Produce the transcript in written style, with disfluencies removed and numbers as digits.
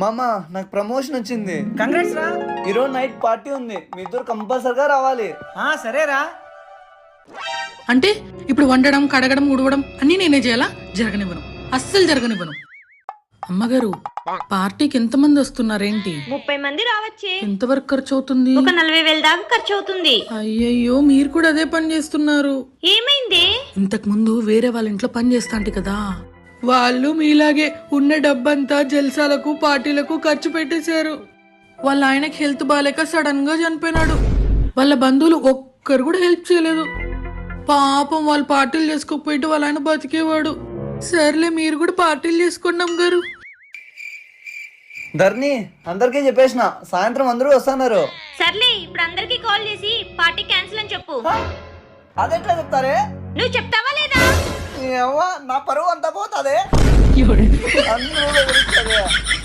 మామ నాకు ప్రమోషన్ వచ్చింది. కంగ్రాట్స్ రా. ఈరోజు నైట్ పార్టీ ఉంది, మీ ఇద్దరు కంపల్సరిగా రావాలి. సరేరా. అంటే ఇప్పుడు వండడం కడగడం ఉడవడం అన్నీ నేనే చేయాలా? జరగనివ్వను, అస్సలు జరగనివ్వను. అమ్మగారు, పార్టీకి ఎంతమంది వస్తున్నారేంటి? 30 మంది రావచ్చే. ఎంతవరకు ఖర్చు అవుతుంది? ఒక 40,000 దాకా ఖర్చు అవుతుంది. అయ్యయ్యో, మీరు కూడా అదే పని చేస్తున్నారు. ఏమైంది? ఇంతకు ముందు వేరే వాళ్ళ ఇంట్లో పని చేస్తాంటి కదా, వాళ్ళు మీలాగే ఉన్న డబ్బంతా జల్సాలకు పార్టీలకు ఖర్చు పెట్టేశారు. వాళ్ళ ఆయనకి హెల్త్ బాగాలేక సడన్ గా చనిపోయినాడు. వాళ్ళ బంధువులు ఒక్కరు కూడా హెల్ప్ చేయలేదు. పాపం వాళ్ళు పార్టీలు చేసుకోకపోయింటే వాళ్ళ ఆయన బతికేవాడు. సర్లే, మీరు కూడా పార్టీలు చేసుకోండి అమ్మగారు. ధర్ని, అందరికీ చెప్పేసిన సాయంత్రం అందరూ వస్తున్నారు. సర్లే, ఇప్పుడు అందరికి కాల్ చేసి పార్టీ క్యాన్సిల్ అని చెప్పు. అదెట్లా చెప్తారే? నువ్వు చెప్తావా లేదా? నా పరువు అంతా పోతాదే. అందరూ